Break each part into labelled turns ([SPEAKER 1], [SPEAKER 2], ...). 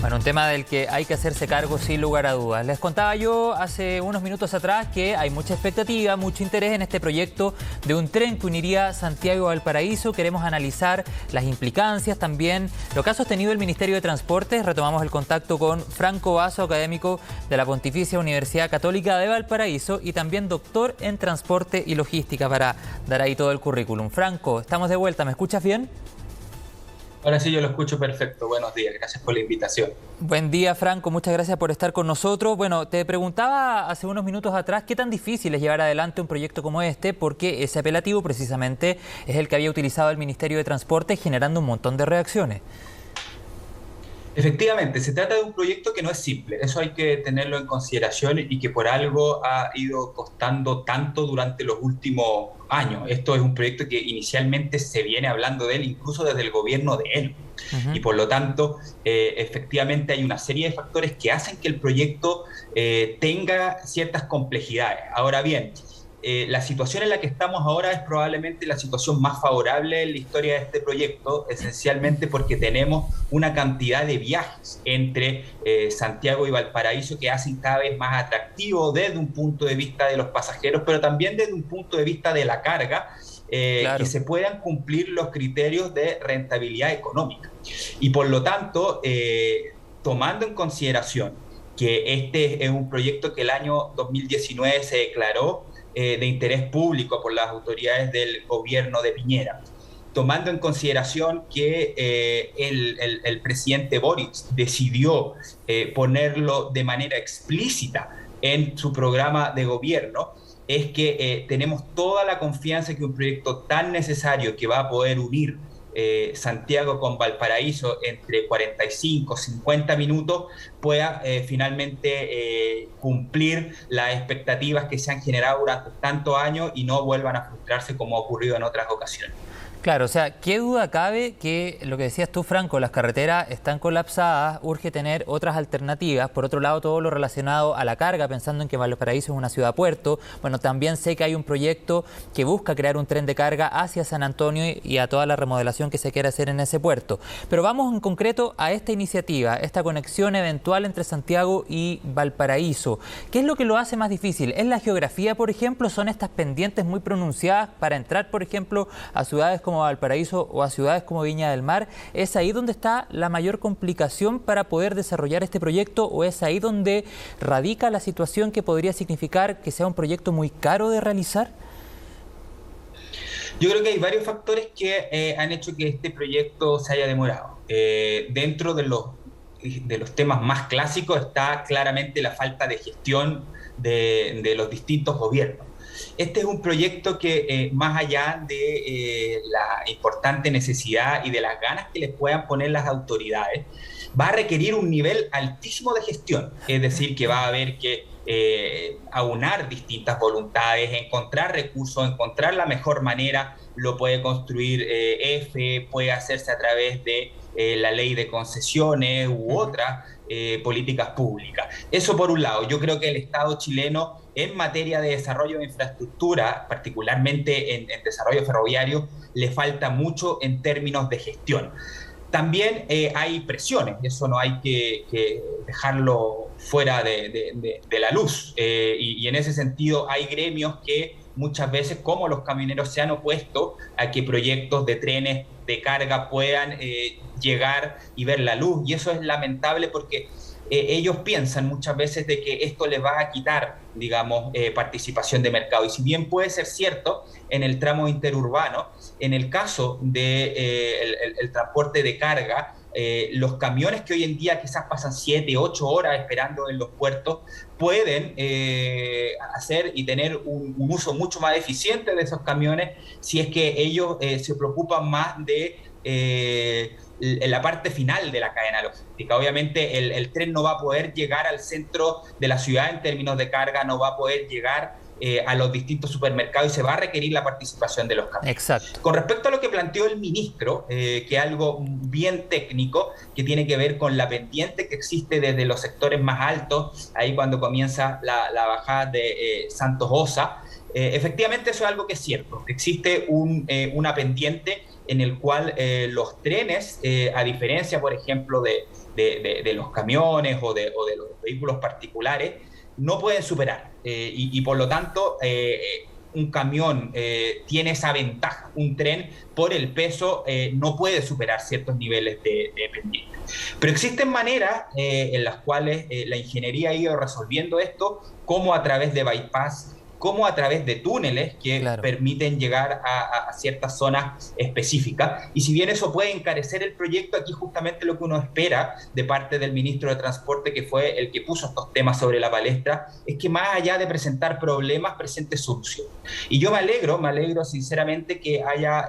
[SPEAKER 1] Bueno, un tema del que hay que hacerse cargo sin lugar a dudas. Les contaba yo hace unos minutos atrás que hay mucha expectativa, mucho interés en este proyecto de un tren que uniría Santiago a Valparaíso. Queremos analizar las implicancias, también lo que ha sostenido el Ministerio de Transportes. Retomamos el contacto con Franco Basso, académico de la Pontificia Universidad Católica de Valparaíso y también doctor en Transporte y Logística, para dar ahí todo el currículum. Franco, estamos de vuelta, ¿me escuchas bien?
[SPEAKER 2] Ahora sí, yo lo escucho perfecto. Buenos días, gracias por la invitación.
[SPEAKER 1] Buen día, Franco, muchas gracias por estar con nosotros. Bueno, te preguntaba hace unos minutos atrás qué tan difícil es llevar adelante un proyecto como este, porque ese apelativo precisamente es el que había utilizado el Ministerio de Transporte, generando un montón de reacciones.
[SPEAKER 2] Efectivamente, se trata de un proyecto que no es simple, eso hay que tenerlo en consideración y que por algo ha ido costando tanto durante los últimos años. Esto es un proyecto que inicialmente se viene hablando de él incluso desde el gobierno de él. Y por lo tanto, efectivamente hay una serie de factores que hacen que el proyecto tenga ciertas complejidades. Ahora bien, la situación en la que estamos ahora es probablemente la situación más favorable en la historia de este proyecto, esencialmente porque tenemos una cantidad de viajes entre Santiago y Valparaíso que hacen cada vez más atractivo desde un punto de vista de los pasajeros, pero también desde un punto de vista de la carga,
[SPEAKER 1] Claro.
[SPEAKER 2] que se puedan cumplir los criterios de rentabilidad económica. Y por lo tanto, tomando en consideración que este es un proyecto que el año 2019 se declaró de interés público por las autoridades del gobierno de Piñera, tomando en consideración que el presidente Boric decidió ponerlo de manera explícita en su programa de gobierno, es que tenemos toda la confianza que un proyecto tan necesario que va a poder unir Santiago con Valparaíso entre 45, 50 minutos pueda finalmente cumplir las expectativas que se han generado durante tantos años y no vuelvan a frustrarse como ha ocurrido en otras ocasiones.
[SPEAKER 1] Claro, o sea, ¿qué duda cabe que lo que decías tú, Franco, las carreteras están colapsadas, urge tener otras alternativas? Por otro lado, todo lo relacionado a la carga, pensando en que Valparaíso es una ciudad-puerto. Bueno, también sé que hay un proyecto que busca crear un tren de carga hacia San Antonio y a toda la remodelación que se quiere hacer en ese puerto. Pero vamos en concreto a esta iniciativa, esta conexión eventual entre Santiago y Valparaíso. ¿Qué es lo que lo hace más difícil? ¿Es la geografía, por ejemplo? ¿Son estas pendientes muy pronunciadas para entrar, por ejemplo, a ciudades como Valparaíso o a ciudades como Viña del Mar? ¿Es ahí donde está la mayor complicación para poder desarrollar este proyecto o es ahí donde radica la situación que podría significar que sea un proyecto muy caro de realizar?
[SPEAKER 2] Yo creo que hay varios factores que han hecho que este proyecto se haya demorado. Dentro de los temas más clásicos está claramente la falta de gestión de los distintos gobiernos. Este es un proyecto que, más allá de la importante necesidad y de las ganas que les puedan poner las autoridades, va a requerir un nivel altísimo de gestión. Es decir, que va a haber que aunar distintas voluntades, encontrar recursos, encontrar la mejor manera. Lo puede construir EFE, puede hacerse a través de la ley de concesiones u otras políticas públicas. Eso por un lado. Yo creo que el Estado chileno en materia de desarrollo de infraestructura, particularmente en desarrollo ferroviario, le falta mucho en términos de gestión. También hay presiones, eso no hay que dejarlo fuera de la luz. Y en ese sentido hay gremios que muchas veces, como los camioneros, se han opuesto a que proyectos de trenes de carga puedan llegar y ver la luz. Y eso es lamentable porque ellos piensan muchas veces de que esto les va a quitar, digamos, participación de mercado. Y si bien puede ser cierto en el tramo interurbano, en el caso del el transporte de carga, los camiones que hoy en día quizás pasan 7, 8 horas esperando en los puertos, pueden hacer y tener un uso mucho más eficiente de esos camiones si es que ellos se preocupan más de en la parte final de la cadena logística. Obviamente el tren no va a poder llegar al centro de la ciudad en términos de carga, no va a poder llegar a los distintos supermercados y se va a requerir la participación de los camiones.
[SPEAKER 1] Exacto.
[SPEAKER 2] Con respecto a lo que planteó el ministro, que es algo bien técnico, que tiene que ver con la pendiente que existe desde los sectores más altos, ahí cuando comienza la bajada de Santos Osa, efectivamente eso es algo que es cierto. Existe una pendiente en el cual los trenes, a diferencia, por ejemplo, de los camiones o de los vehículos particulares, no pueden superar. Y por lo tanto, un camión tiene esa ventaja. Un tren, por el peso, no puede superar ciertos niveles de pendiente. Pero existen maneras en las cuales la ingeniería ha ido resolviendo esto, como a través de bypass, como a través de túneles que permiten llegar a ciertas zonas específicas. Y si bien eso puede encarecer el proyecto, aquí justamente lo que uno espera de parte del ministro de Transporte, que fue el que puso estos temas sobre la palestra, es que más allá de presentar problemas, presente soluciones. Y yo me alegro sinceramente que haya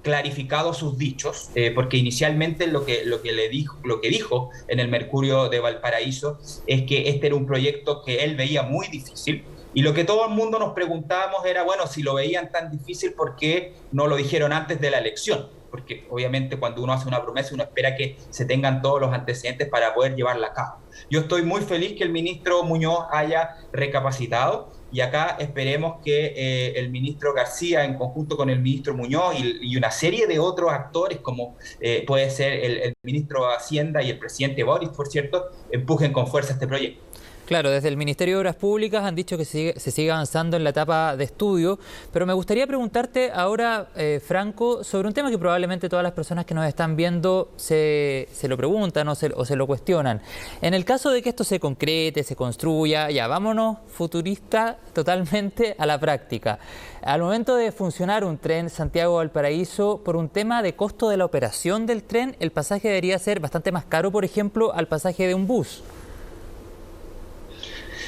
[SPEAKER 2] clarificado sus dichos, porque inicialmente lo que dijo en el Mercurio de Valparaíso es que este era un proyecto que él veía muy difícil. Y lo que todo el mundo nos preguntábamos era, bueno, si lo veían tan difícil, ¿por qué no lo dijeron antes de la elección? Porque obviamente cuando uno hace una promesa, uno espera que se tengan todos los antecedentes para poder llevarla a cabo. Yo estoy muy feliz que el ministro Muñoz haya recapacitado, y acá esperemos que el ministro García, en conjunto con el ministro Muñoz y una serie de otros actores, como puede ser el ministro de Hacienda y el presidente Boris, por cierto, empujen con fuerza este proyecto.
[SPEAKER 1] Claro, desde el Ministerio de Obras Públicas han dicho que se sigue avanzando en la etapa de estudio, pero me gustaría preguntarte ahora, Franco, sobre un tema que probablemente todas las personas que nos están viendo se lo preguntan o se lo cuestionan. En el caso de que esto se concrete, se construya, ya vámonos futurista totalmente a la práctica. Al momento de funcionar un tren Santiago-Valparaíso, por un tema de costo de la operación del tren, el pasaje debería ser bastante más caro, por ejemplo, al pasaje de un bus.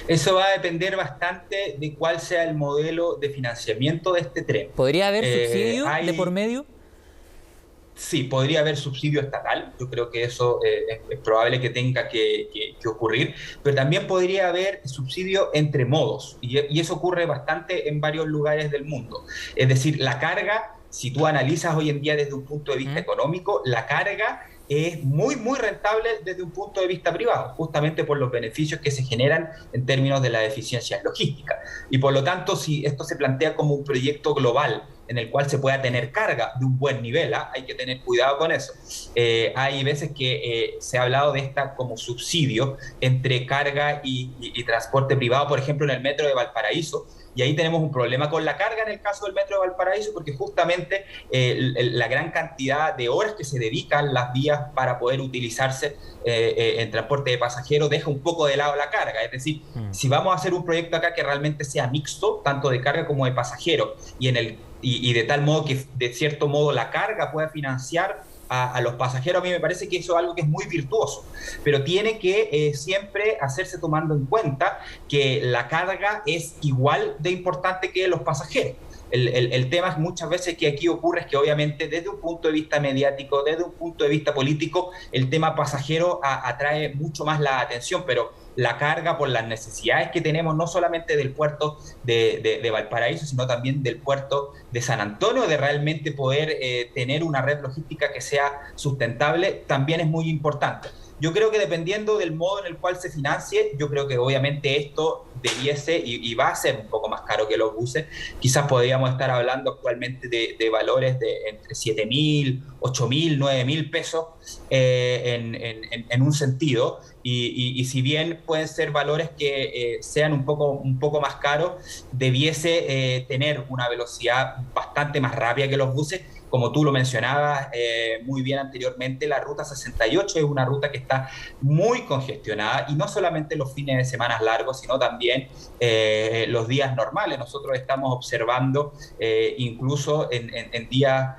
[SPEAKER 2] Eso va a depender bastante de cuál sea el modelo de financiamiento de este tren.
[SPEAKER 1] ¿Podría haber subsidio de por medio?
[SPEAKER 2] Sí, podría haber subsidio estatal. Yo creo que eso es probable que tenga que ocurrir, pero también podría haber subsidio entre modos, y eso ocurre bastante en varios lugares del mundo. Es decir, la carga, si tú analizas hoy en día desde un punto de vista económico, la carga es muy, muy rentable desde un punto de vista privado, justamente por los beneficios que se generan en términos de la eficiencia logística. Y por lo tanto, si esto se plantea como un proyecto global en el cual se pueda tener carga de un buen nivel, hay que tener cuidado con eso. Hay veces que se ha hablado de esta como subsidio entre carga y transporte privado, por ejemplo, en el metro de Valparaíso. Y ahí tenemos un problema con la carga en el caso del metro de Valparaíso, porque justamente la gran cantidad de horas que se dedican las vías para poder utilizarse en transporte de pasajeros deja un poco de lado la carga. Es decir, si vamos a hacer un proyecto acá que realmente sea mixto, tanto de carga como de pasajeros, y de tal modo que de cierto modo la carga pueda financiar a los pasajeros, a mí me parece que eso es algo que es muy virtuoso, pero tiene que siempre hacerse tomando en cuenta que la carga es igual de importante que los pasajeros. El tema es muchas veces que aquí ocurre es que obviamente desde un punto de vista mediático, desde un punto de vista político, el tema pasajero atrae mucho más la atención, pero la carga, por las necesidades que tenemos no solamente del puerto de Valparaíso, sino también del puerto de San Antonio, de realmente poder tener una red logística que sea sustentable, también es muy importante. Yo creo que dependiendo del modo en el cual se financie, yo creo que obviamente esto debiese y va a ser un poco más caro que los buses. Quizás podríamos estar hablando actualmente de valores de entre 7.000, 8.000, 9.000 pesos en un sentido. Y si bien pueden ser valores que sean un poco más caros, debiese tener una velocidad bastante más rápida que los buses. Como tú lo mencionabas muy bien anteriormente, la ruta 68 es una ruta que está muy congestionada, y no solamente los fines de semana largos, sino también los días normales. Nosotros estamos observando incluso en días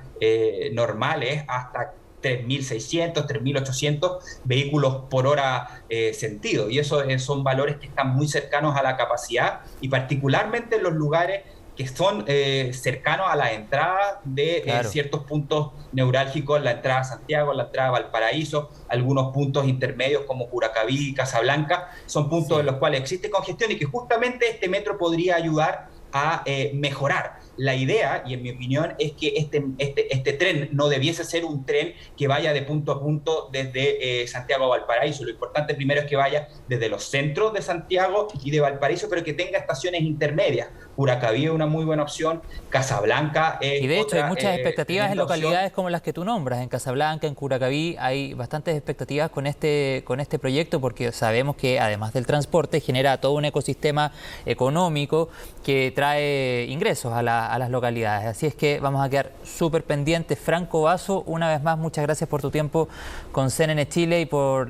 [SPEAKER 2] normales hasta 3.600, 3.800 vehículos por hora sentido, y eso son valores que están muy cercanos a la capacidad, y particularmente en los lugares que son cercanos a la entrada de ciertos puntos neurálgicos, la entrada a Santiago, la entrada a Valparaíso, algunos puntos intermedios como Curacaví y Casablanca, son puntos en los cuales existe congestión, y que justamente este metro podría ayudar a mejorar. La idea, y en mi opinión, es que este tren no debiese ser un tren que vaya de punto a punto desde Santiago a Valparaíso. Lo importante primero es que vaya desde los centros de Santiago y de Valparaíso, pero que tenga estaciones intermedias, Curacaví es una muy buena opción, Casablanca es
[SPEAKER 1] Y de hecho hay
[SPEAKER 2] otra
[SPEAKER 1] muchas expectativas en
[SPEAKER 2] tremenda
[SPEAKER 1] localidades
[SPEAKER 2] opción.
[SPEAKER 1] como las que tú nombras, en Casablanca, en Curacaví, hay bastantes expectativas con este proyecto porque sabemos que además del transporte genera todo un ecosistema económico que trae ingresos a las localidades. Así es que vamos a quedar súper pendientes. Franco Basso, una vez más, muchas gracias por tu tiempo con CNN Chile y por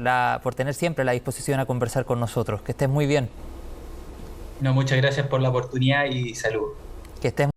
[SPEAKER 1] tener siempre la disposición a conversar con nosotros. Que estés muy bien.
[SPEAKER 2] No, muchas gracias por la oportunidad y salud.
[SPEAKER 1] Que estés